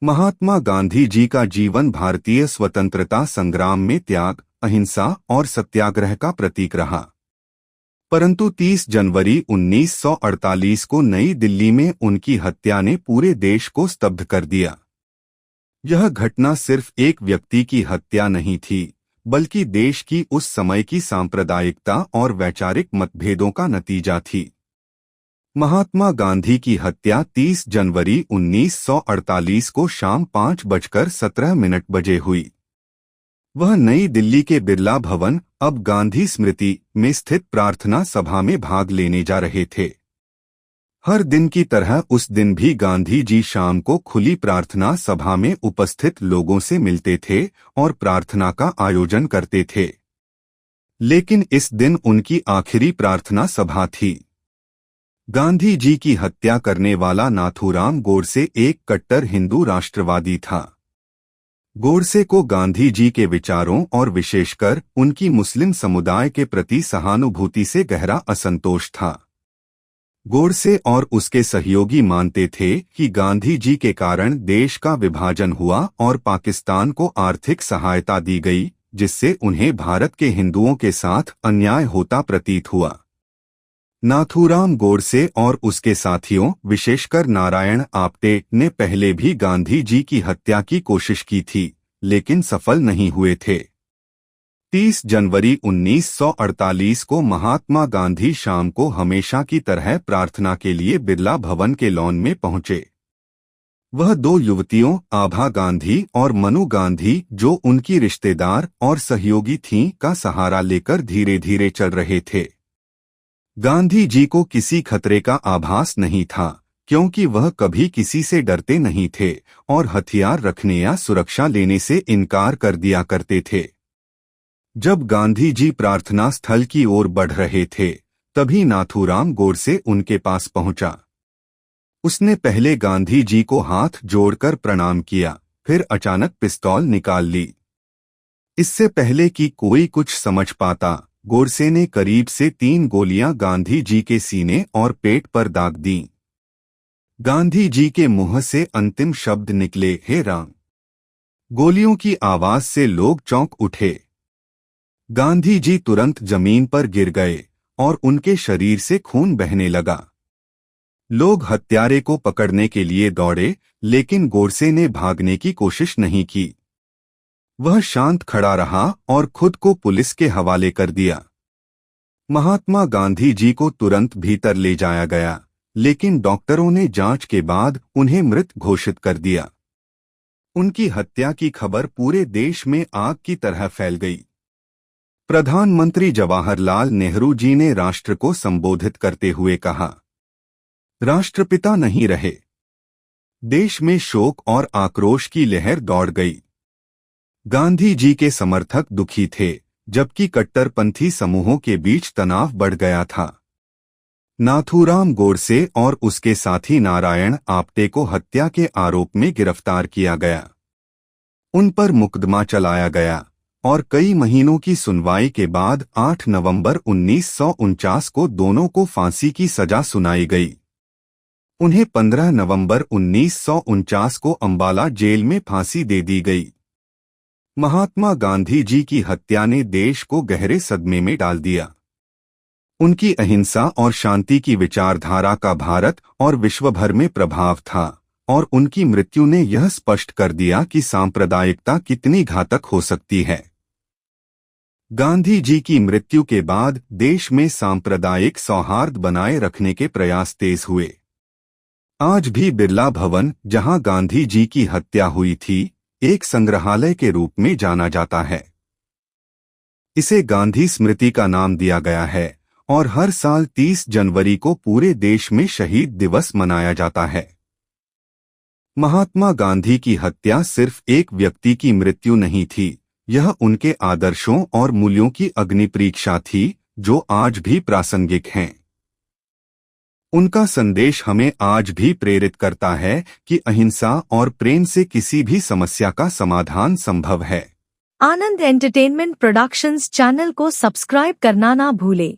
महात्मा गांधी जी का जीवन भारतीय स्वतंत्रता संग्राम में त्याग, अहिंसा और सत्याग्रह का प्रतीक रहा। परंतु 30 जनवरी 1948 को नई दिल्ली में उनकी हत्या ने पूरे देश को स्तब्ध कर दिया। यह घटना सिर्फ एक व्यक्ति की हत्या नहीं थी, बल्कि देश की उस समय की सांप्रदायिकता और वैचारिक मतभेदों का नतीजा थी। महात्मा गांधी की हत्या 30 जनवरी 1948 को शाम 5:17 बजे हुई। वह नई दिल्ली के बिरला भवन, अब गांधी स्मृति, में स्थित प्रार्थना सभा में भाग लेने जा रहे थे। हर दिन की तरह उस दिन भी गांधी जी शाम को खुली प्रार्थना सभा में उपस्थित लोगों से मिलते थे और प्रार्थना का आयोजन करते थे। लेकिन इस दिन उनकी आखिरी प्रार्थना सभा थी। गांधी जी की हत्या करने वाला नाथूराम गोडसे एक कट्टर हिंदू राष्ट्रवादी था। गोडसे को गांधी जी के विचारों और विशेषकर उनकी मुस्लिम समुदाय के प्रति सहानुभूति से गहरा असंतोष था। गोडसे और उसके सहयोगी मानते थे कि गांधी जी के कारण देश का विभाजन हुआ और पाकिस्तान को आर्थिक सहायता दी गई, जिससे उन्हें भारत के हिंदुओं के साथ अन्याय होता प्रतीत हुआ। नाथूराम गोडसे और उसके साथियों, विशेषकर नारायण आप्टे, ने पहले भी गांधी जी की हत्या की कोशिश की थी, लेकिन सफल नहीं हुए थे। 30 जनवरी 1948 को महात्मा गांधी शाम को हमेशा की तरह प्रार्थना के लिए बिरला भवन के लॉन में पहुंचे। वह दो युवतियों, आभा गांधी और मनु गांधी, जो उनकी रिश्तेदार और सहयोगी थीं, का सहारा लेकर धीरे धीरे चल रहे थे। गांधी जी को किसी खतरे का आभास नहीं था, क्योंकि वह कभी किसी से डरते नहीं थे और हथियार रखने या सुरक्षा लेने से इनकार कर दिया करते थे। जब गांधी जी प्रार्थना स्थल की ओर बढ़ रहे थे, तभी नाथूराम गोडसे उनके पास पहुंचा। उसने पहले गांधी जी को हाथ जोड़कर प्रणाम किया, फिर अचानक पिस्तौल निकाल ली। इससे पहले कि कोई कुछ समझ पाता, गोडसे ने करीब से 3 गोलियां गांधी जी के सीने और पेट पर दाग दीं। गांधी जी के मुंह से अंतिम शब्द निकले, हे राम। गोलियों की आवाज से लोग चौंक उठे। गांधी जी तुरंत जमीन पर गिर गए और उनके शरीर से खून बहने लगा। लोग हत्यारे को पकड़ने के लिए दौड़े, लेकिन गोडसे ने भागने की कोशिश नहीं की। वह शांत खड़ा रहा और खुद को पुलिस के हवाले कर दिया। महात्मा गांधी जी को तुरंत भीतर ले जाया गया, लेकिन डॉक्टरों ने जांच के बाद उन्हें मृत घोषित कर दिया। उनकी हत्या की खबर पूरे देश में आग की तरह फैल गई। प्रधानमंत्री जवाहरलाल नेहरू जी ने राष्ट्र को संबोधित करते हुए कहा, राष्ट्रपिता नहीं रहे। देश में शोक और आक्रोश की लहर दौड़ गई। गांधी जी के समर्थक दुखी थे, जबकि कट्टरपंथी समूहों के बीच तनाव बढ़ गया था। नाथूराम गोडसे और उसके साथी नारायण आप्टे को हत्या के आरोप में गिरफ्तार किया गया। उन पर मुकदमा चलाया गया और कई महीनों की सुनवाई के बाद 8 नवंबर 1949 को दोनों को फांसी की सजा सुनाई गई। उन्हें 15 नवंबर 1949 को अंबाला जेल में फांसी दे दी गई। महात्मा गांधी जी की हत्या ने देश को गहरे सदमे में डाल दिया। उनकी अहिंसा और शांति की विचारधारा का भारत और विश्व भर में प्रभाव था, और उनकी मृत्यु ने यह स्पष्ट कर दिया कि सांप्रदायिकता कितनी घातक हो सकती है। गांधी जी की मृत्यु के बाद देश में सांप्रदायिक सौहार्द बनाए रखने के प्रयास तेज हुए। आज भी बिरला भवन, जहां गांधी जी की हत्या हुई थी, एक संग्रहालय के रूप में जाना जाता है। इसे गांधी स्मृति का नाम दिया गया है और हर साल 30 जनवरी को पूरे देश में शहीद दिवस मनाया जाता है। महात्मा गांधी की हत्या सिर्फ एक व्यक्ति की मृत्यु नहीं थी, यह उनके आदर्शों और मूल्यों की अग्निपरीक्षा थी, जो आज भी प्रासंगिक हैं। उनका संदेश हमें आज भी प्रेरित करता है कि अहिंसा और प्रेम से किसी भी समस्या का समाधान संभव है। आनंद एंटरटेनमेंट प्रोडक्शंस चैनल को सब्सक्राइब करना ना भूले।